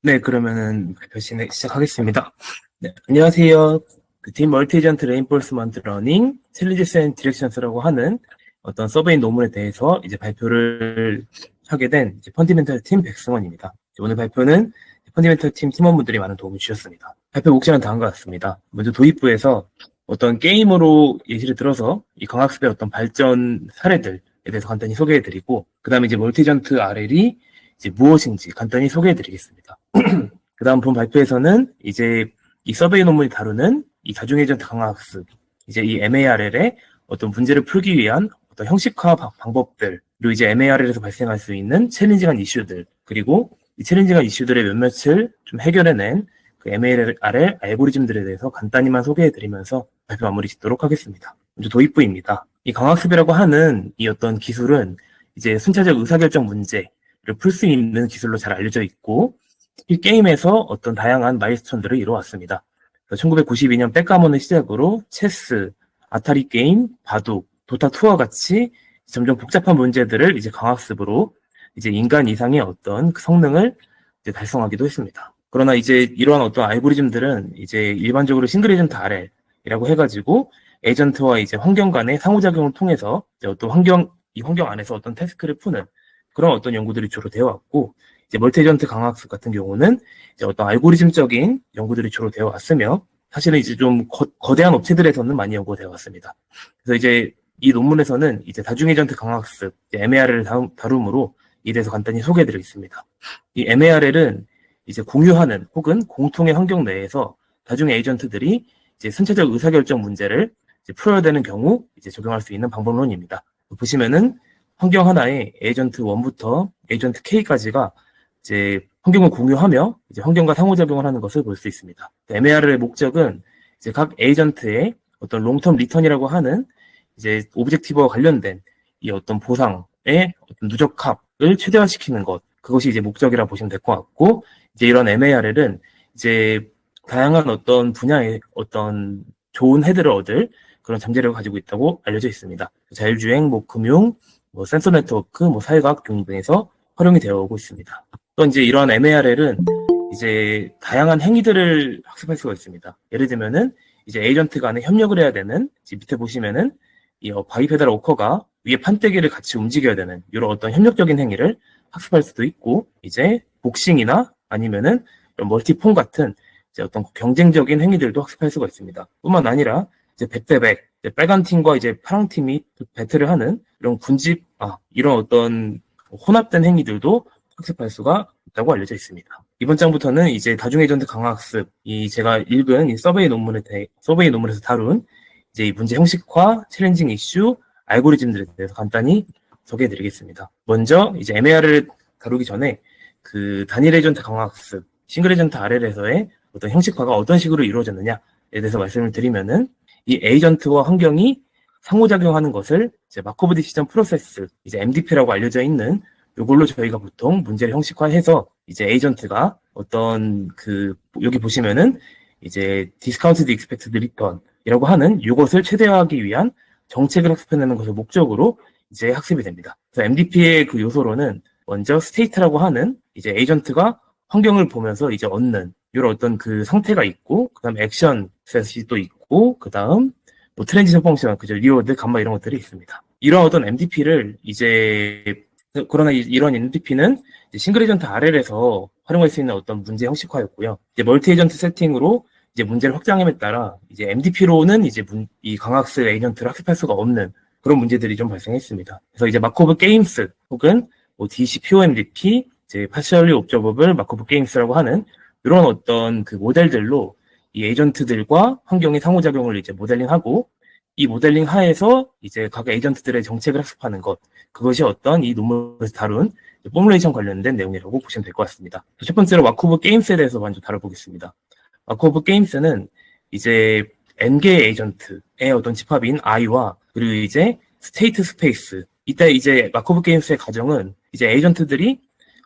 네, 그러면은 발표 시작하겠습니다. 네, 안녕하세요. 팀 멀티에이전트 레인포스먼트 러닝 챌린지스 앤 디렉션스라고 하는 어떤 서베이 논문에 대해서 이제 발표를 하게 된 펀디멘털 팀 백승원입니다. 오늘 발표는 펀디멘털 팀 팀원분들이 많은 도움을 주셨습니다. 발표 목적은 다음과 같습니다. 먼저 도입부에서 어떤 게임으로 예시를 들어서 이 광학습의 어떤 발전 사례들에 대해서 간단히 소개해드리고, 그 다음에 이제 멀티에이전트 RL이 이제 무엇인지 간단히 소개해드리겠습니다. 그 다음 본 발표에서는 이제 이 서베이 논문이 다루는 이 다중에이전트 강화학습, 이제 이 MARL의 어떤 문제를 풀기 위한 어떤 형식화 방법들, 그리고 이제 MARL에서 발생할 수 있는 챌린징한 이슈들, 그리고 이 챌린징한 이슈들의 몇몇을 좀 해결해낸 그 MARL 알고리즘들에 대해서 간단히만 소개해드리면서 발표 마무리 짓도록 하겠습니다. 먼저 도입부입니다. 이 강학습이라고 하는 이 어떤 기술은 이제 순차적 의사결정 문제를 풀 수 있는 기술로 잘 알려져 있고, 이 게임에서 어떤 다양한 마일스톤들을 이뤄왔습니다. 1992년 백가먼을 시작으로 체스, 아타리 게임, 바둑, 도타2와 같이 점점 복잡한 문제들을 이제 강학습으로 이제 인간 이상의 어떤 그 성능을 이제 달성하기도 했습니다. 그러나 이제 이러한 어떤 알고리즘들은 이제 일반적으로 싱글 에이전트 RL이라고 해가지고 에이전트와 이제 환경 간의 상호작용을 통해서 이제 어떤 이 환경 안에서 어떤 태스크를 푸는 그런 어떤 연구들이 주로 되어 왔고, 이제 멀티에이전트 강학습 같은 경우는 이제 어떤 알고리즘적인 연구들이 주로 되어 왔으며, 사실은 이제 좀 거대한 업체들에서는 많이 연구가 되어 왔습니다. 그래서 이제 이 논문에서는 이제 다중에이전트 강학습, MARL을 다룸으로 이에 대해서 간단히 소개해드리겠습니다. 이 MARL은 이제 공유하는 혹은 공통의 환경 내에서 다중 에이전트들이 이제 순차적 의사결정 문제를 이제 풀어야 되는 경우 이제 적용할 수 있는 방법론입니다. 보시면은 환경 하나에 에이전트 1부터 에이전트 K까지가 이제 환경을 공유하며 이제 환경과 상호작용을 하는 것을 볼 수 있습니다. MAR의 목적은 이제 각 에이전트의 어떤 롱텀 리턴이라고 하는 이제 오브젝티브와 관련된 이 어떤 보상의 어떤 누적합을 최대화시키는 것, 그것이 이제 목적이라 보시면 될 것 같고, 이제 이런 MARL은 이제 다양한 어떤 분야의 어떤 좋은 헤드를 얻을 그런 잠재력을 가지고 있다고 알려져 있습니다. 자율주행, 금융, 센서 네트워크, 사회과학 등에서 활용이 되어 오고 있습니다. 또 이제 이러한 MARL은 이제 다양한 행위들을 학습할 수가 있습니다. 예를 들면은 이제 에이전트 간에 협력을 해야 되는, 밑에 보시면은 이 바이페달 워커가 위에 판때기를 같이 움직여야 되는 이런 어떤 협력적인 행위를 학습할 수도 있고, 이제 복싱이나 아니면은 멀티폰 같은 이제 어떤 경쟁적인 행위들도 학습할 수가 있습니다. 뿐만 아니라 이제 100대100, 빨간 팀과 이제 파랑 팀이 배틀을 하는 이런 이런 어떤 혼합된 행위들도 학습할 수가 있다고 알려져 있습니다. 이번 장부터는 이제 다중에이전트 강화학습, 제가 읽은 이 서베이 논문에서 다룬 이제 이 문제 형식화, 챌린징 이슈, 알고리즘들에 대해서 간단히 소개해드리겠습니다. 먼저 이제 MAR을 다루기 전에 그 단일 에이전트 강화학습, 싱글 에이전트 RL에서의 어떤 형식화가 어떤 식으로 이루어졌느냐에 대해서 말씀을 드리면은, 이 에이전트와 환경이 상호작용하는 것을 이제 마코브 디시전 프로세스, 이제 MDP라고 알려져 있는 이걸로 저희가 보통 문제를 형식화해서 이제 에이전트가 어떤 여기 보시면은 이제 디스카운티드 익스펙티드 리턴이라고 하는 이것을 최대화하기 위한 정책을 학습해내는 것을 목적으로 이제 학습이 됩니다. 그래서 MDP의 그 요소로는 먼저 스테이트라고 하는 이제 에이전트가 환경을 보면서 이제 얻는 이런 어떤 그 상태가 있고, 그다음 액션 셋이 또 있고, 그다음 트랜지션 펑션, 리워드, 감마 이런 것들이 있습니다. 이런 어떤 MDP를 그러나 이런 MDP는 싱글 에이전트 RL에서 활용할 수 있는 어떤 문제 형식화였고요. 이제 멀티 에이전트 세팅으로 이제 문제를 확장함에 따라 이제 MDP로는 이제 이 강학습 에이전트를 학습할 수가 없는 그런 문제들이 좀 발생했습니다. 그래서 이제 마코브 게임스 혹은 DCPOMDP, 이제 파셜리 옵저버블 마코브 게임스라고 하는 이런 어떤 그 모델들로 이 에이전트들과 환경의 상호작용을 이제 모델링하고, 이 모델링 하에서 이제 각 에이전트들의 정책을 학습하는 것, 그것이 어떤 이 논문에서 다룬 포뮬레이션 관련된 내용이라고 보시면 될 것 같습니다. 첫 번째로 마코브 게임스에 대해서 먼저 다뤄보겠습니다. 마코브 게임스는 이제 n개의 에이전트의 어떤 집합인 i와 그리고 이제 스테이트 스페이스, 이때 이제 마코브 게임스의 가정은 이제 에이전트들이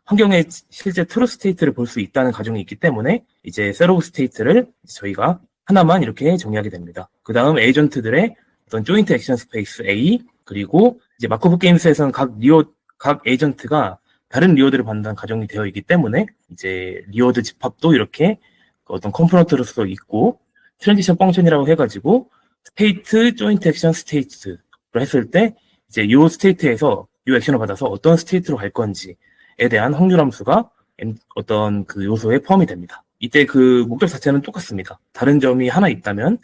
환경의 실제 트루 스테이트를 볼 수 있다는 가정이 있기 때문에 이제 셋 오브 스테이트를 저희가 하나만 이렇게 정의하게 됩니다. 그 다음 에이전트들의 어떤 조인트 액션 스페이스 A, 그리고 이제 마코브 게임스에서는 각 에이전트가 다른 리워드를 받는다는 가정이 되어 있기 때문에 이제 리워드 집합도 이렇게 어떤 컴포넌트로서 있고 트랜지션 펑션이라고 해가지고 스테이트 조인트 액션 스테이트를 했을 때 이제 요 스테이트에서 요 액션을 받아서 어떤 스테이트로 갈 건지에 대한 확률 함수가 어떤 그 요소에 포함이 됩니다. 이때 그 목적 자체는 똑같습니다. 다른 점이 하나 있다면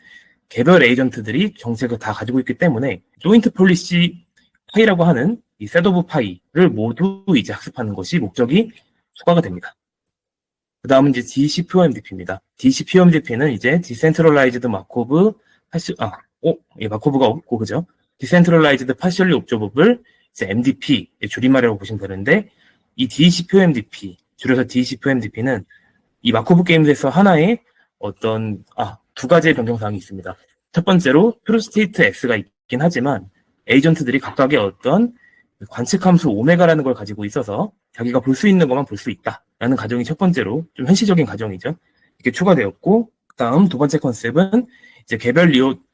개별 에이전트들이 정책을 다 가지고 있기 때문에 조인트 폴리시 파이라고 하는 이 셋 오브 파이를 모두 이제 학습하는 것이 목적이 추가가 됩니다. 그 다음은 이제 DCPOMDP입니다. DCPOMDP는 이제 Decentralized Markov 마코브가 없고, 그죠? Decentralized Partially Observable 이제 MDP의 줄임말이라고 보시면 되는데, 이 DCPOMDP, 줄여서 DCPOMDP는 이 마코브 게임즈에서 하나의 어떤, 두 가지의 변경사항이 있습니다. 첫 번째로, 트루스테이트 S가 있긴 하지만, 에이전트들이 각각의 어떤 관측함수 오메가라는 걸 가지고 있어서 자기가 볼 수 있는 것만 볼 수 있다라는 가정이 첫 번째로 좀 현실적인 가정이죠. 이게 추가되었고, 그 다음 두 번째 컨셉은 이제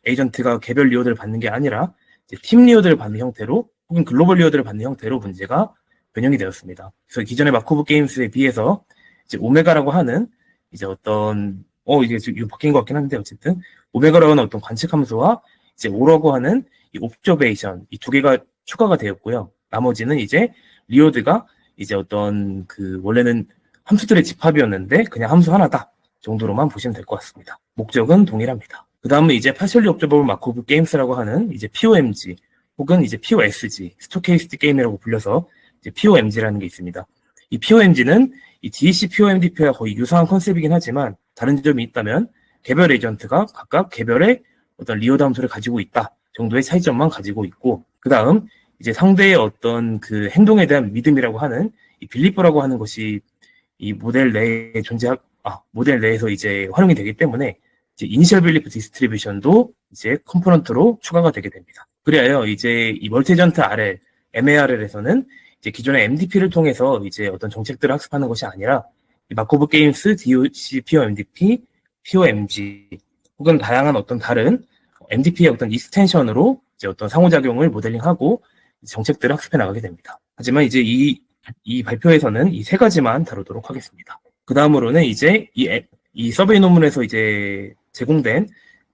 에이전트가 개별 리워드를 받는 게 아니라 이제 팀 리워드를 받는 형태로 혹은 글로벌 리워드를 받는 형태로 문제가 변형이 되었습니다. 그래서 기존의 마코브 게임스에 비해서 이제 오메가라고 하는 이제 어떤 이게 지금 바뀐 것 같긴 한데 어쨌든 오메가라고 하는 어떤 관측함수와 이제 오라고 하는 이 옵저베이션 이 두 개가 추가가 되었고요. 나머지는 이제 리워드가 이제 어떤 그 원래는 함수들의 집합이었는데 그냥 함수 하나다 정도로만 보시면 될 것 같습니다. 목적은 동일합니다. 그 다음은 이제 Partially Observable Markov Games라고 하는 이제 POMG 혹은 이제 POSG 스토케이스틱 게임이라고 불려서 이제 POMG라는 게 있습니다. 이 POMG는 이 DC POMDP와 거의 유사한 컨셉이긴 하지만 다른 점이 있다면 개별 에이전트가 각각 개별의 어떤 리워드 함수를 가지고 있다 정도의 차이점만 가지고 있고, 그 다음 이제 상대의 어떤 그 행동에 대한 믿음이라고 하는 이 빌리프라고 하는 것이 이 모델 내에 모델 내에서 이제 활용이 되기 때문에 이제 이니셜 빌리프 디스트리뷰션도 이제 컴포넌트로 추가가 되게 됩니다. 그래야 이제 이 멀티에이전트 RL, MARL에서는 이제 기존의 MDP를 통해서 이제 어떤 정책들을 학습하는 것이 아니라 이 마코브 게임스, DOC, POMDP, POMG 혹은 다양한 어떤 다른 MDP의 어떤 익스텐션으로 이제 어떤 상호작용을 모델링하고 정책들을 학습해 나가게 됩니다. 하지만 이제 이 발표에서는 이 세 가지만 다루도록 하겠습니다. 그 다음으로는 이제 이 서베이 논문에서 이제 제공된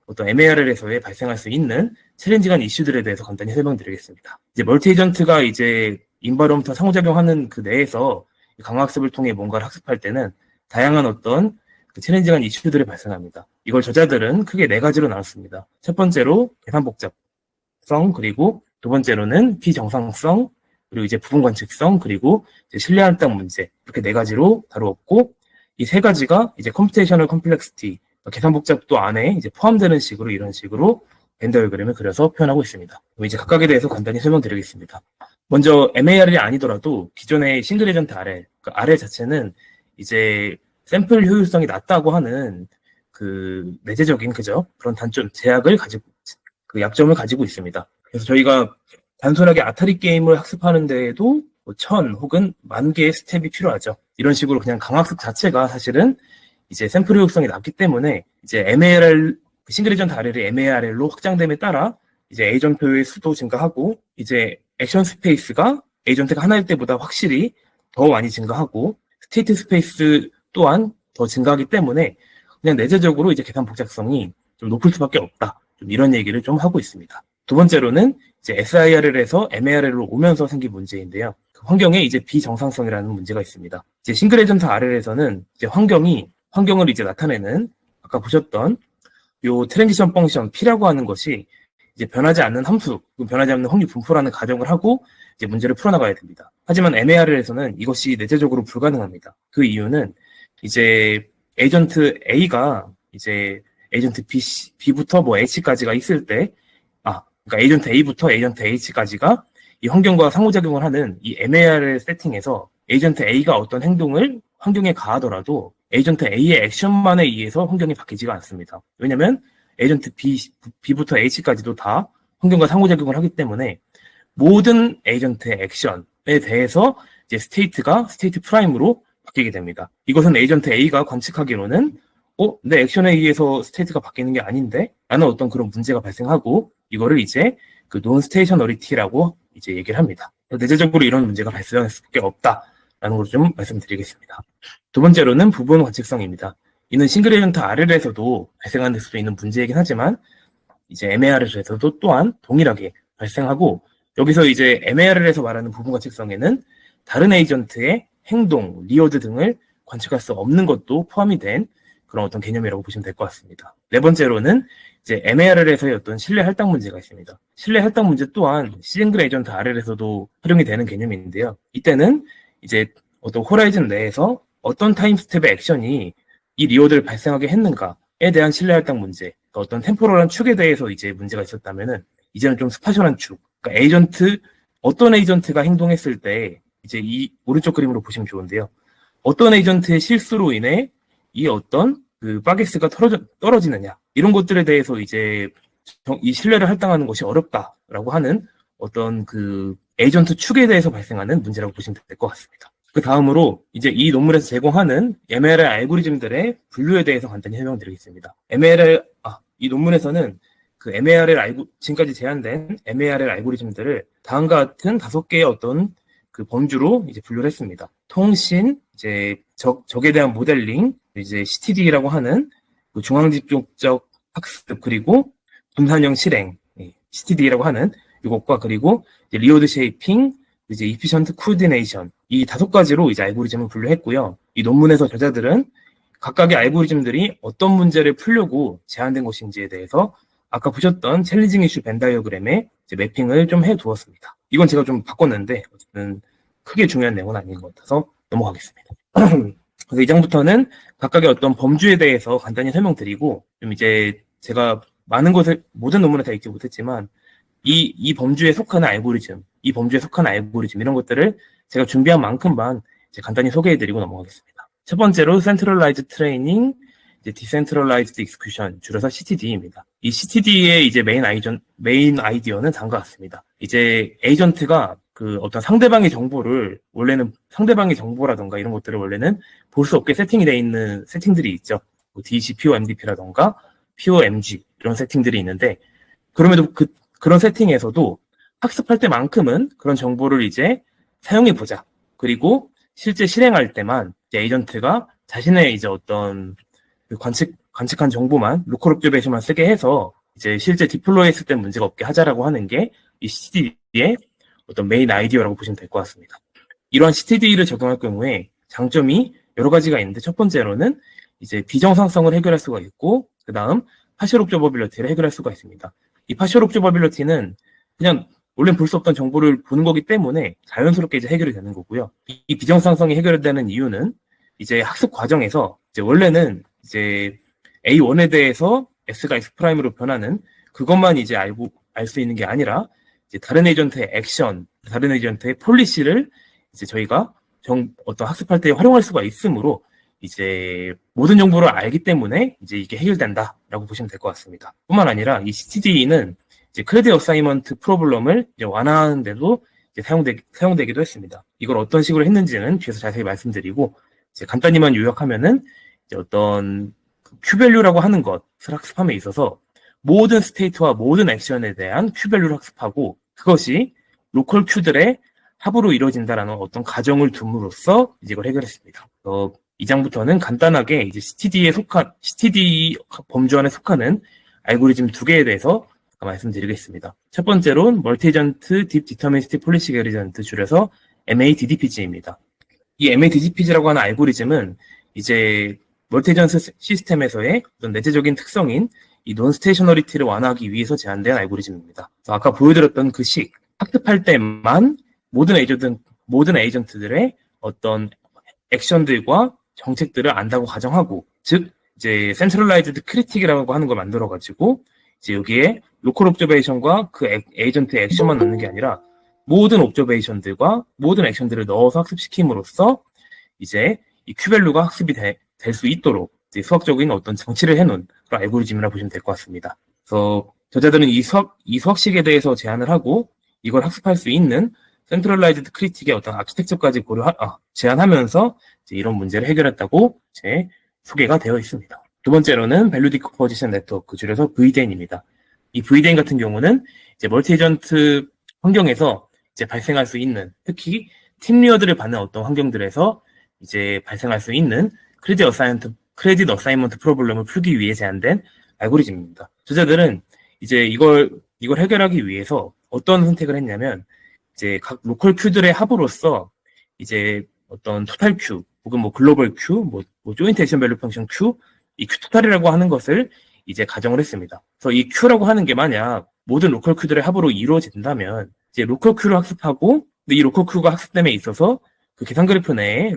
어떤 MARL에서의 발생할 수 있는 챌린지간 이슈들에 대해서 간단히 설명드리겠습니다. 이제 멀티 에이전트가 이제 인바이러먼트 상호작용하는 그 내에서 강화학습을 통해 뭔가를 학습할 때는 다양한 어떤 그 챌린지간 이슈들이 발생합니다. 이걸 저자들은 크게 네 가지로 나눴습니다. 첫 번째로 계산 복잡성, 그리고 두 번째로는 비정상성, 그리고 이제 부분 관측성, 그리고 이제 신뢰 할당 문제, 이렇게 네 가지로 다루었고, 이 세 가지가 이제 컴퓨테이셔널 컴플렉시티, 계산 복잡도 안에 이제 포함되는 식으로 이런 식으로 벤 다이어그램을 그려서 표현하고 있습니다. 그럼 이제 각각에 대해서 간단히 설명드리겠습니다. 먼저 MARL이 아니더라도 기존의 싱글 에이전트 RL, 그 RL 자체는 이제 샘플 효율성이 낮다고 하는 그 내재적인 그런 단점, 그 약점을 가지고 있습니다. 그래서 저희가 단순하게 아타리 게임을 학습하는 데에도 1000 혹은 10,000개의 스텝이 필요하죠. 이런 식으로 그냥 강학습 자체가 사실은 이제 샘플 효율성이 낮기 때문에 이제 MARL, 싱글 에이전트 RL이 MARL로 확장됨에 따라 이제 에이전트의 수도 증가하고 이제 액션 스페이스가 에이전트가 하나일 때보다 확실히 더 많이 증가하고 스테이트 스페이스 또한 더 증가하기 때문에 그냥 내재적으로 이제 계산 복잡성이 좀 높을 수밖에 없다. 좀 이런 얘기를 좀 하고 있습니다. 두 번째로는 이제 SIRL에서 MARL로 오면서 생긴 문제인데요. 그 환경에 이제 비정상성이라는 문제가 있습니다. 이제 싱글 에이전트 RL에서는 이제 환경을 이제 나타내는 아까 보셨던 요 트랜지션 펑션 P라고 하는 것이 이제 변하지 않는 함수, 변하지 않는 확률 분포라는 가정을 하고 이제 문제를 풀어나가야 됩니다. 하지만 MARL에서는 이것이 내재적으로 불가능합니다. 그 이유는 이제 에이전트 A가 이제 에이전트 B부터 뭐 H까지가 있을 때, 그러니까 에이전트 A부터 에이전트 H까지가 이 환경과 상호작용을 하는 이 MARL 세팅에서 에이전트 A가 어떤 행동을 환경에 가하더라도 에이전트 A의 액션만에 의해서 환경이 바뀌지가 않습니다. 왜냐면 에이전트 B부터 H까지도 다 환경과 상호작용을 하기 때문에 모든 에이전트의 액션에 대해서 이제 스테이트 프라임으로 바뀌게 됩니다. 이것은 에이전트 A가 관측하기로는 내 액션에 의해서 스테이트가 바뀌는 게 아닌데 라는 어떤 그런 문제가 발생하고 이거를 이제 그 논 스테이셔너리티라고 이제 얘기를 합니다. 내재적으로 이런 문제가 발생할 수밖에 없다. 걸 좀 말씀드리겠습니다. 두 번째로는 부분 관측성입니다. 이는 싱글 에이전트 RL에서도 발생할 수 있는 문제이긴 하지만 이제 MARL에서도 또한 동일하게 발생하고, 여기서 이제 MARL에서 말하는 부분 관측성에는 다른 에이전트의 행동, 리워드 등을 관측할 수 없는 것도 포함이 된 그런 어떤 개념이라고 보시면 될 것 같습니다. 네 번째로는 이제 MARL에서의 어떤 신뢰 할당 문제가 있습니다. 신뢰 할당 문제 또한 싱글 에이전트 RL에서도 활용이 되는 개념인데요. 이때는 이제 어떤 호라이즌 내에서 어떤 타임 스텝의 액션이 이 리워드를 발생하게 했는가에 대한 신뢰 할당 문제, 그러니까 어떤 템포럴한 축에 대해서 이제 문제가 있었다면은 이제는 좀 스파셜한 축, 그러니까 어떤 에이전트가 행동했을 때 이제 이 오른쪽 그림으로 보시면 좋은데요. 어떤 에이전트의 실수로 인해 이 어떤 그 바게스가 떨어지느냐, 이런 것들에 대해서 이제 이 신뢰를 할당하는 것이 어렵다라고 하는 어떤 그 에이전트 축에 대해서 발생하는 문제라고 보시면 될 것 같습니다. 그 다음으로 이제 이 논문에서 제공하는 MLL 알고리즘들의 분류에 대해서 간단히 설명드리겠습니다. 이 논문에서는 그 지금까지 제한된 MARL 알고리즘들을 다음과 같은 5개의 어떤 그 범주로 이제 분류를 했습니다. 통신, 이제 적에 대한 모델링, 이제 CTD라고 하는 그 중앙집중적 학습, 그리고 분산형 실행, CTD라고 하는 이것과, 그리고 이제 리워드 쉐이핑, 이제 이피션트 코디네이션, 이 5가지로 이제 알고리즘을 분류했고요. 이 논문에서 저자들은 각각의 알고리즘들이 어떤 문제를 풀려고 제한된 것인지에 대해서 아까 보셨던 챌린징 이슈 벤 다이어그램에 이제 매핑을 좀 해두었습니다. 이건 제가 좀 바꿨는데 어쨌든 크게 중요한 내용은 아닌 것 같아서 넘어가겠습니다. 그래서 이 장부터는 각각의 어떤 범주에 대해서 간단히 설명드리고, 좀 이제 제가 모든 논문에 다 읽지 못했지만 이 범주에 속하는 알고리즘, 이런 것들을 제가 준비한 만큼만 이제 간단히 소개해드리고 넘어가겠습니다. 첫 번째로 센트럴라이즈 트레이닝, 이제 디센트럴라이즈드 익스큐션, 줄여서 CTD입니다. 이 CTD의 이제 메인 아이디어는 다음과 같습니다. 이제 에이전트가 그 어떤 상대방의 정보라던가 이런 것들을 원래는 볼 수 없게 세팅이 되어 있는 세팅들이 있죠. 뭐 DC, POMDP라던가 POMG 이런 세팅들이 있는데, 그럼에도 그런 세팅에서도 학습할 때만큼은 그런 정보를 이제 사용해 보자. 그리고 실제 실행할 때만 이제 에이전트가 자신의 이제 어떤 그 관측한 정보만, 로컬 옵저베이션만 쓰게 해서 이제 실제 디플로이 했을 때 문제가 없게 하자라고 하는 게 이 CTD의 어떤 메인 아이디어라고 보시면 될 것 같습니다. 이러한 CTD를 적용할 경우에 장점이 여러 가지가 있는데, 첫 번째로는 이제 비정상성을 해결할 수가 있고, 그 다음 파셜 옵저버빌리티를 해결할 수가 있습니다. 이 파셜 옵저버빌리티는 그냥 원래 볼 수 없던 정보를 보는 거기 때문에 자연스럽게 이제 해결이 되는 거고요. 이 비정상성이 해결되는 이유는 이제 학습 과정에서 이제 원래는 이제 A1에 대해서 S가 X'으로 변하는 그것만 이제 알 수 있는 게 아니라 이제 다른 에이전트의 액션, 다른 에이전트의 폴리시를 이제 저희가 어떤 학습할 때 활용할 수가 있으므로 이제 모든 정보를 알기 때문에 이제 이게 해결된다라고 보시면 될 것 같습니다. 뿐만 아니라 이 CTD는 이제 크레딧 어사이먼트 프로블럼을 이제 완화하는 데도 이제 사용되기도 했습니다. 이걸 어떤 식으로 했는지는 뒤에서 자세히 말씀드리고, 이제 간단히만 요약하면은 이제 어떤 Q밸류라고 하는 것을 학습함에 있어서 모든 스테이트와 모든 액션에 대한 Q밸류를 학습하고, 그것이 로컬 Q들의 합으로 이루어진다라는 어떤 가정을 둠으로써 이제 이걸 해결했습니다. 이 장부터는 간단하게 이제 CTD 범주 안에 속하는 알고리즘 2개에 대해서 말씀드리겠습니다. 첫 번째로는 멀티에이전트 딥 디터미니스틱 폴리시 게리전트, 줄여서 MADDPG입니다. 이 MADDPG라고 하는 알고리즘은 이제 멀티에이전트 시스템에서의 어떤 내재적인 특성인 이 논스테이셔너리티를 완화하기 위해서 제안된 알고리즘입니다. 아까 보여드렸던 그 학습할 때만 모든 에이전트들의 어떤 액션들과 정책들을 안다고 가정하고, 즉 이제 센트럴라이즈드 크리틱이라고 하는 걸 만들어가지고 이제 여기에 로컬 옵저베이션과 그 에이전트의 액션만 넣는 게 아니라 모든 옵저베이션들과 모든 액션들을 넣어서 학습시킴으로써 이제 이 Q밸류가 학습이 될 수 있도록 이제 수학적인 어떤 장치를 해놓은 그런 알고리즘이라 보시면 될 것 같습니다. 그래서 저자들은 이 수학식에 대해서 제안을 하고, 이걸 학습할 수 있는 센트럴라이즈드 크리틱의 어떤 아키텍처까지 제안하면서 이제 이런 문제를 해결했다고 이제 소개가 되어 있습니다. 두 번째로는 밸류 디컴포지션 네트워크, 줄여서 VDN입니다. 이 VDN 같은 경우는 이제 멀티 에이전트 환경에서 이제 발생할 수 있는, 특히 팀 리어드를 받는 어떤 환경들에서 이제 발생할 수 있는 크레딧 어사인먼트 프로블럼을 풀기 위해 제안된 알고리즘입니다. 저자들은 이제 이걸 해결하기 위해서 어떤 선택을 했냐면, 이제 각 로컬 큐들의 합으로서 이제 어떤 토탈 큐, 혹은 뭐 글로벌 큐, 뭐 조인트 액션 밸류 펑션 큐, 이 큐 토탈이라고 하는 것을 이제 가정을 했습니다. 그래서 이 큐라고 하는 게 만약 모든 로컬 큐들의 합으로 이루어진다면, 이제 로컬 큐를 학습하고, 근데 이 로컬 큐가 학습됨에 있어서 그 계산 그래프 내에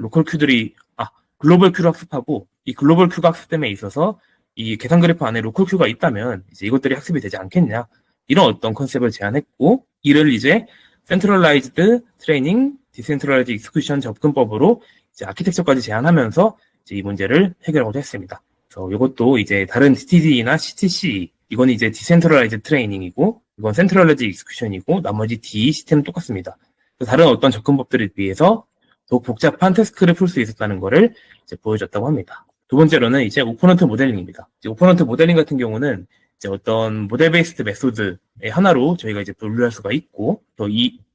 글로벌 큐를 학습하고, 이 글로벌 큐가 학습됨에 있어서 이 계산 그래프 안에 로컬 큐가 있다면 이제 이것들이 학습이 되지 않겠냐, 이런 어떤 컨셉을 제안했고, 이를 이제 센트럴라이즈드 트레이닝, 디센트럴라이즈드 익스큐션 접근법으로 이제 아키텍처까지 제안하면서 이제 이 문제를 해결하고자 했습니다. 그래서 이것도 이제 다른 DTD나 CTC, 이건 이제 디센트럴라이즈드 트레이닝이고, 이건 센트럴라이즈드 익스큐션이고, 나머지 D 시스템은 똑같습니다. 다른 어떤 접근법들에 비해서 더욱 복잡한 태스크를 풀 수 있었다는 것을 이제 보여줬다고 합니다. 두 번째로는 이제 오퍼넌트 모델링입니다. 이제 오퍼넌트 모델링 같은 경우는 이제 어떤 모델 베이스드 메소드의 하나로 저희가 이제 분류할 수가 있고, 또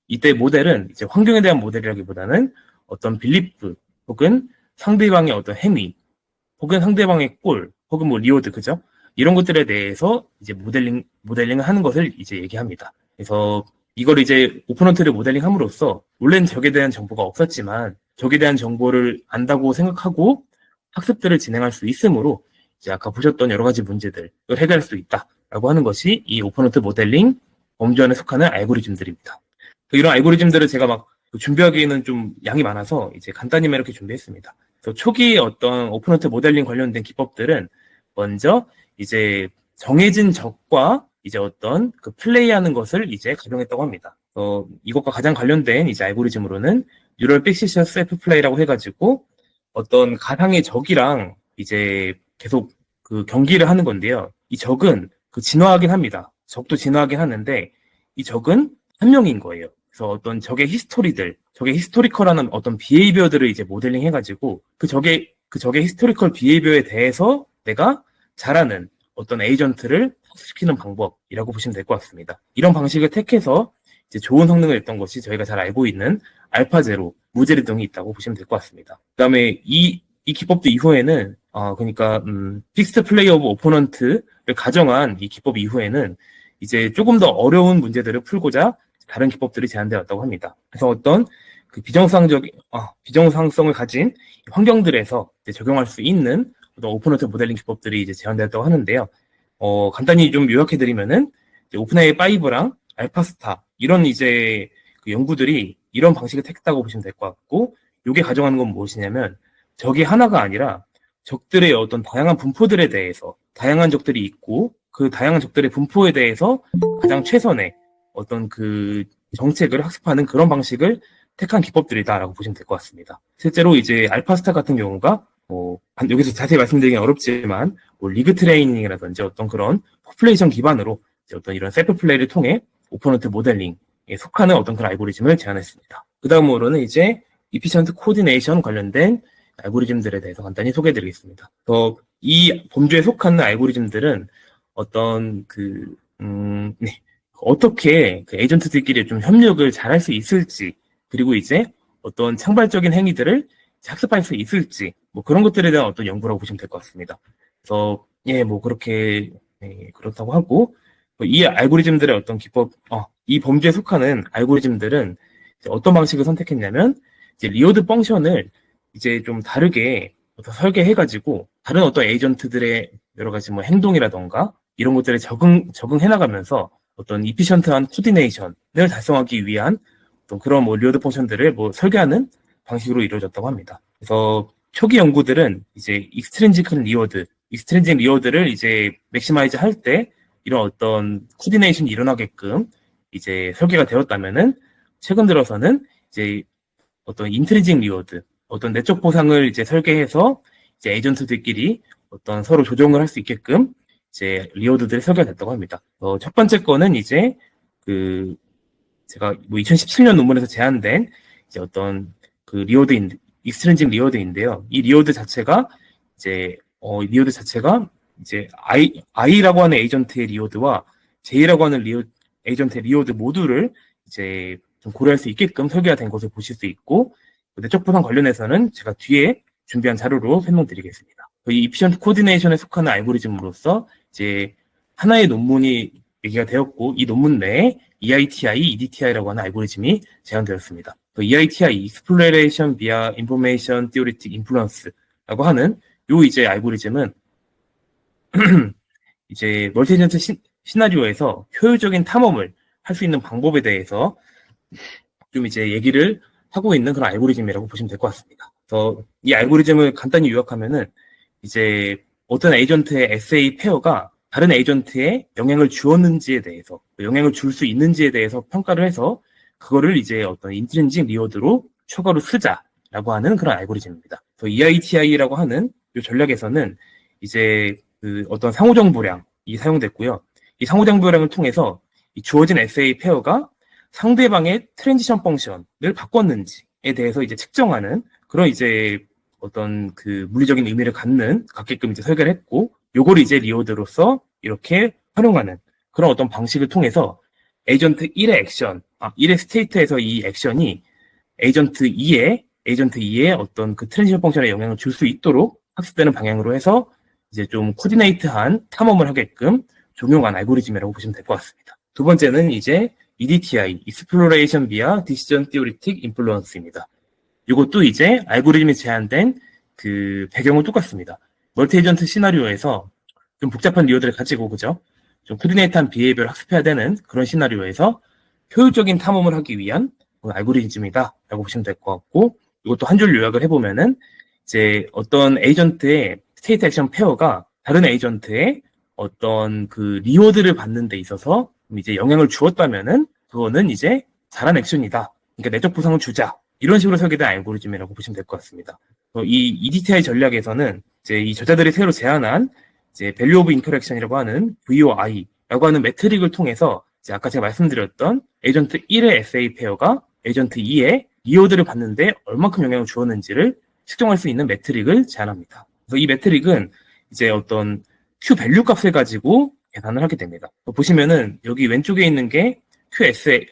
이때 모델은 이제 환경에 대한 모델이라기보다는 어떤 빌리프, 혹은 상대방의 어떤 행위, 혹은 상대방의 골, 혹은 뭐 리워드, 그죠? 이런 것들에 대해서 이제 모델링을 하는 것을 이제 얘기합니다. 그래서 이걸 이제 오퍼넌트를 모델링 함으로써, 원래는 적에 대한 정보가 없었지만 적에 대한 정보를 안다고 생각하고 학습들을 진행할 수 있으므로 이제 아까 보셨던 여러 가지 문제들을 해결할 수 있다라고 하는 것이 이 오퍼넌트 모델링 범주 안에 속하는 알고리즘들입니다. 이런 알고리즘들을 제가 막 준비하기에는 좀 양이 많아서 이제 간단히만 이렇게 준비했습니다. 그래서 초기에 어떤 오퍼넌트 모델링 관련된 기법들은 먼저 이제 정해진 적과 이제 어떤 그 플레이하는 것을 이제 가정했다고 합니다. 이것과 가장 관련된 이제 알고리즘으로는 뉴럴 픽시셔 셀프 플레이라고 해가지고 어떤 가상의 적이랑 이제 계속 그 경기를 하는 건데요. 이 적은 그 진화하긴 합니다. 적도 진화하긴 하는데 이 적은 한 명인 거예요. 그래서 어떤 적의 히스토리컬하는 어떤 비헤이비어들을 이제 모델링 해가지고 그 적의 히스토리컬 비헤이비어에 대해서 내가 잘하는 어떤 에이전트를 학습시키는 방법이라고 보시면 될 것 같습니다. 이런 방식을 택해서 이제 좋은 성능을 냈던 것이 저희가 잘 알고 있는 알파제로 무제리 등이 있다고 보시면 될 것 같습니다. 그 다음에 이 기법도 이후에는 그러니까 픽스드 플레이 오브 오포넌트를 가정한 이 기법 이후에는 이제 조금 더 어려운 문제들을 풀고자 다른 기법들이 제안되었다고 합니다. 그래서 어떤 그 비정상성을 가진 환경들에서 이제 적용할 수 있는 어떤 오퍼넌트 모델링 기법들이 이제 제안되었다고 하는데요. 간단히 좀 요약해드리면은 오픈AI 5랑 알파스타 이런 이제 그 연구들이 이런 방식을 택했다고 보시면 될 것 같고, 이게 가정하는 건 무엇이냐면 적이 하나가 아니라 적들의 어떤 다양한 분포들에 대해서 다양한 적들이 있고 그 다양한 적들의 분포에 대해서 가장 최선의 어떤 그 정책을 학습하는 그런 방식을 택한 기법들이다라고 보시면 될 것 같습니다. 실제로 이제 알파스타 같은 경우가 여기서 자세히 말씀드리기는 어렵지만 리그 트레이닝이라든지 어떤 그런 포퓰레이션 기반으로 어떤 이런 셀프 플레이를 통해 오퍼넌트 모델링에 속하는 어떤 그런 알고리즘을 제안했습니다. 그 다음으로는 이제 이피션트 코디네이션 관련된 알고리즘들에 대해서 간단히 소개해드리겠습니다. 이 범주에 속하는 알고리즘들은 어떤 어떻게 그 에이전트들끼리 좀 협력을 잘 할 수 있을지, 그리고 이제 어떤 창발적인 행위들을 학습할 수 있을지, 그런 것들에 대한 어떤 연구라고 보시면 될 것 같습니다. 그래서 그렇게 그렇다고 하고, 이 알고리즘들의 어떤 기법, 이 범주에 속하는 알고리즘들은 어떤 방식을 선택했냐면 이제 리워드 펑션을 이제 좀 다르게 설계해가지고 다른 어떤 에이전트들의 여러 가지 행동이라던가 이런 것들에 적응해 나가면서 어떤 이피션트한 코디네이션을 달성하기 위한 어떤 그런 리워드 펑션들을 설계하는 방식으로 이루어졌다고 합니다. 그래서 초기 연구들은 이제 익스트린직 리워드를 이제 맥시마이즈 할 때 이런 어떤 코디네이션이 일어나게끔 이제 설계가 되었다면은 최근 들어서는 이제 어떤 인트리직 리워드, 어떤 내적 보상을 이제 설계해서 이제 에이전트들끼리 어떤 서로 조정을 할 수 있게끔 이제 리워드들이 설계가 됐다고 합니다. 첫 번째 거는 이제 제가 2017년 논문에서 제안된 이제 어떤 그 익스트린직 리워드인데요. 이 리워드 자체가 이제 I라고 하는 에이전트의 리워드와 J라고 하는 에이전트의 리워드 모두를 이제 좀 고려할 수 있게끔 설계가 된 것을 보실 수 있고, 내적 보상 관련해서는 제가 뒤에 준비한 자료로 설명드리겠습니다. 이 이피션트 코디네이션에 속하는 알고리즘으로서 이제 하나의 논문이 얘기가 되었고, 이 논문 내에 EITI, EDTI라고 하는 알고리즘이 제안되었습니다. EITI, Exploration via Information Theoretic Influence라고 하는 요 이제 알고리즘은 이제 멀티에이전트 시나리오에서 효율적인 탐험을 할 수 있는 방법에 대해서 좀 이제 얘기를 하고 있는 그런 알고리즘이라고 보시면 될 것 같습니다. 그래서 이 알고리즘을 간단히 요약하면은 이제 어떤 에이전트의 SA 페어가 다른 에이전트에 영향을 주었는지에 대해서, 영향을 줄 수 있는지에 대해서 평가를 해서 그거를 이제 어떤 인트린직 리워드로 추가로 쓰자라고 하는 그런 알고리즘입니다. 그래서 EITI라고 하는 이 전략에서는 이제 그 어떤 상호정보량이 사용됐고요. 이 상호정보량을 통해서 이 주어진 SA 페어가 상대방의 트랜지션 펑션을 바꿨는지에 대해서 이제 측정하는 그런 이제 어떤 그 물리적인 의미를 갖게끔 이제 설계를 했고, 요걸 이제 리워드로서 이렇게 활용하는 그런 어떤 방식을 통해서 에이전트 1의 액션, 1의 스테이트에서 이 액션이 에이전트 2의 어떤 그 트랜지션 펑션에 영향을 줄 수 있도록 학습되는 방향으로 해서 이제 좀 코디네이트한 탐험을 하게끔 적용한 알고리즘이라고 보시면 될 것 같습니다. 두 번째는 이제 EDTI, Exploration via Decision Theoretic Influence입니다. 이것도 이제 알고리즘이 제한된 그 배경은 똑같습니다. 멀티 에이전트 시나리오에서 좀 복잡한 리워드를 가지고, 그죠? 좀 코디네이트한 비헤이비어를 학습해야 되는 그런 시나리오에서 효율적인 탐험을 하기 위한 알고리즘이다라고 보시면 될 것 같고, 이것도 한 줄 요약을 해보면은 이제 어떤 에이전트의 스테이트 액션 페어가 다른 에이전트의 어떤 그 리워드를 받는 데 있어서 이제 영향을 주었다면은 그거는 이제 잘한 액션이다. 그러니까 내적 보상을 주자. 이런 식으로 설계된 알고리즘이라고 보시면 될 것 같습니다. 이 EDTI 전략에서는 이제 이 저자들이 새로 제안한 이제 Value of Interaction이라고 하는 VOI라고 하는 매트릭을 통해서 이제 아까 제가 말씀드렸던 에이전트 1의 SA 페어가 에이전트 2의 리워드를 받는데 얼마큼 영향을 주었는지를 측정할 수 있는 매트릭을 제안합니다. 그래서 이 매트릭은 이제 어떤 Q 밸류 값을 가지고 계산을 하게 됩니다. 보시면은 여기 왼쪽에 있는 게 QSA,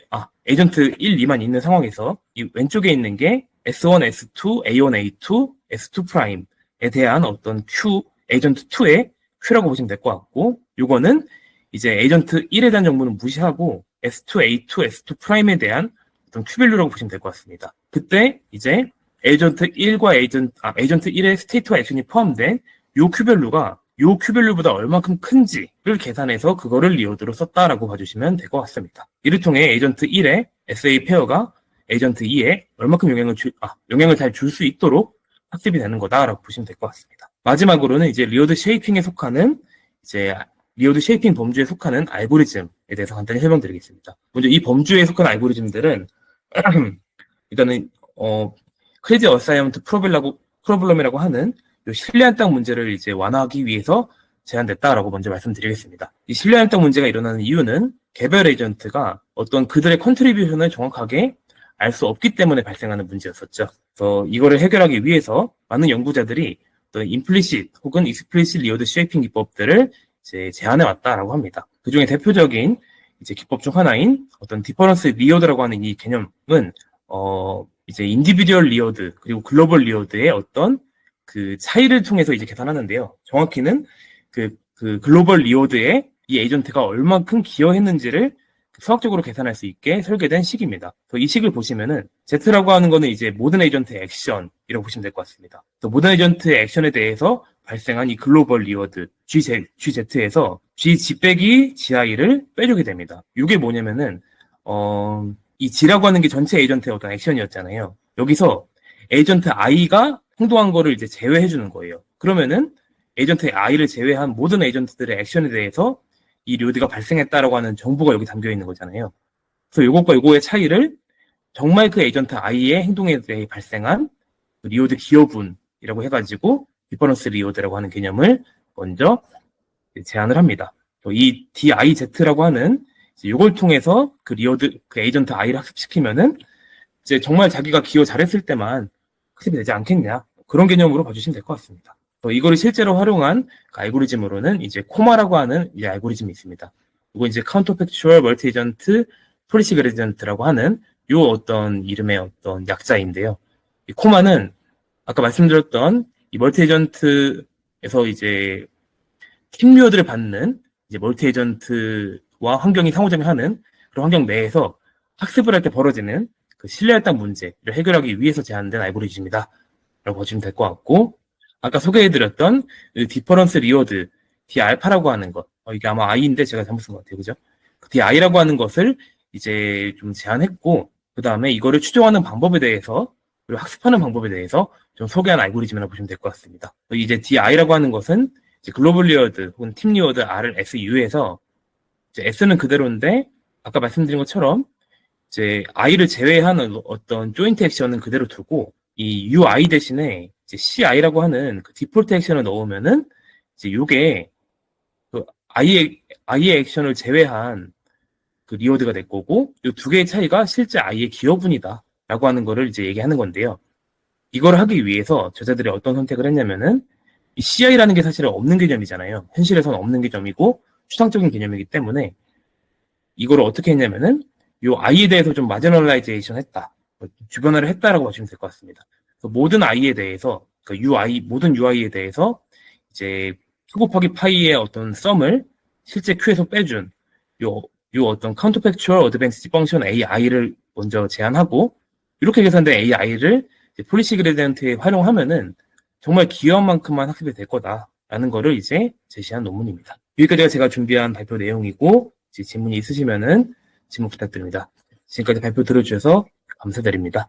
에이전트 1, 2만 있는 상황에서 이 왼쪽에 있는 게 S1, S2, A1, A2, S2 프라임에 대한 어떤 Q, 에이전트 2의 Q라고 보시면 될 것 같고, 요거는 이제 에이전트 1에 대한 정보는 무시하고 S2, A2, S2 프라임에 대한 어떤 Q 밸류라고 보시면 될 것 같습니다. 그때 이제 에이전트 1과 에이전트 1의 스테이트와 액션이 포함된 요 Q 밸류가 요 Q밸류보다 얼마큼 큰지를 계산해서 그거를 리워드로 썼다라고 봐주시면 될 것 같습니다. 이를 통해 에이전트 1의 SA 페어가 에이전트 2에 얼마큼 영향을 잘 줄 수 있도록 학습이 되는 거다라고 보시면 될 것 같습니다. 마지막으로는 이제 리워드 쉐이핑에 속하는 이제 리워드 쉐이핑 범주에 속하는 알고리즘에 대해서 간단히 설명드리겠습니다. 먼저 이 범주에 속한 알고리즘들은 일단은 크레딧 어사이먼트 프로블럼이라고 하는 이 신뢰한 땅 문제를 이제 완화하기 위해서 제안됐다라고 먼저 말씀드리겠습니다. 이 신뢰한 땅 문제가 일어나는 이유는 개별 에이전트가 어떤 그들의 컨트리뷰션을 정확하게 알 수 없기 때문에 발생하는 문제였었죠. 그래서 이거를 해결하기 위해서 많은 연구자들이 어떤 임플리시트 혹은 익스플리시트 리워드 쉐이핑 기법들을 이제 제안해 왔다라고 합니다. 그 중에 대표적인 이제 기법 중 하나인 어떤 디퍼런스 리워드라고 하는 이 개념은 이제 인디비듀얼 리워드 그리고 글로벌 리워드의 어떤 그 차이를 통해서 이제 계산하는데요. 정확히는 그 글로벌 리워드에 이 에이전트가 얼만큼 기여했는지를 수학적으로 계산할 수 있게 설계된 식입니다. 이 식을 보시면은 Z라고 하는 거는 이제 모든 에이전트의 액션이라고 보시면 될 것 같습니다. 모든 에이전트의 액션에 대해서 발생한 이 글로벌 리워드 GZ에서 G 빼기 GI를 빼주게 됩니다. 이게 뭐냐면은 이 G라고 하는 게 전체 에이전트의 어떤 액션이었잖아요. 여기서 에이전트 I가 행동한 거를 이제 제외해 주는 거예요. 그러면은 에이전트의 I를 제외한 모든 에이전트들의 액션에 대해서 이 리워드가 발생했다라고 하는 정보가 여기 담겨 있는 거잖아요. 그래서 요것과 요거의 차이를 정말 그 에이전트 I의 행동에 대해 발생한 리워드 기여분이라고 해가지고 디퍼런스 리워드라고 하는 개념을 먼저 제안을 합니다. 이 DIZ라고 하는 이걸 통해서 그 에이전트 I를 학습시키면은 이제 정말 자기가 기여 잘했을 때만 학습이 되지 않겠냐. 그런 개념으로 봐주시면 될 것 같습니다. 이거를 실제로 활용한 그 알고리즘으로는 이제 코마라고 하는 이 알고리즘이 있습니다. 이거 이제 카운터 팩추얼 멀티 에이전트 폴리시 그레디언트라고 하는 요 어떤 이름의 어떤 약자인데요. 이 코마는 아까 말씀드렸던 이 멀티 에이전트에서 이제 팀 리워드를 받는 이제 멀티 에이전트와 환경이 상호작용하는 그런 환경 내에서 학습을 할 때 벌어지는 그 신뢰할당 문제를 해결하기 위해서 제안된 알고리즘이다 라고 보시면 될 것 같고, 아까 소개해드렸던 디퍼런스 리워드 DR파라고 하는 것, 이게 아마 I인데 제가 잘못 쓴 것 같아요. 그죠? 그 DI라고 하는 것을 이제 좀 제안했고, 그 다음에 이거를 추정하는 방법에 대해서, 그리고 학습하는 방법에 대해서 좀 소개한 알고리즘이라고 보시면 될 것 같습니다. 이제 DI라고 하는 것은 이제 글로벌 리워드 혹은 팀 리워드 R을 SU에서 이제 S는 그대로인데, 아까 말씀드린 것처럼 이제 I를 제외한 어떤 조인트 액션은 그대로 두고, 이 UI 대신에 이제 CI라고 하는 그 디폴트 액션을 넣으면은 이제 요게 그 I의 액션을 제외한 그 리워드가 될 거고, 이 두 개의 차이가 실제 I의 기여분이다 라고 하는 거를 이제 얘기하는 건데요. 이걸 하기 위해서 저자들이 어떤 선택을 했냐면은 이 CI라는 게 사실은 없는 개념이잖아요. 현실에서는 없는 개념이고 추상적인 개념이기 때문에 이거를 어떻게 했냐면은 요 I에 대해서 좀 마지널라이제이션 했다, 주변화를 했다라고 보시면 될 것 같습니다. 모든 I에 대해서, 그 모든 UI에 대해서 이제 Q 곱하기 파이의 어떤 썸을 실제 Q에서 빼준 요 어떤 카운터팩추얼 어드밴스드 펑션 AI를 먼저 제안하고, 이렇게 계산된 AI를 폴리시 그레디언트에 활용하면은 정말 기여한 만큼만 학습이 될 거다라는 거를 이제 제시한 논문입니다. 여기까지가 제가 준비한 발표 내용이고, 질문이 있으시면은 질문 부탁드립니다. 지금까지 발표 들어주셔서 감사드립니다.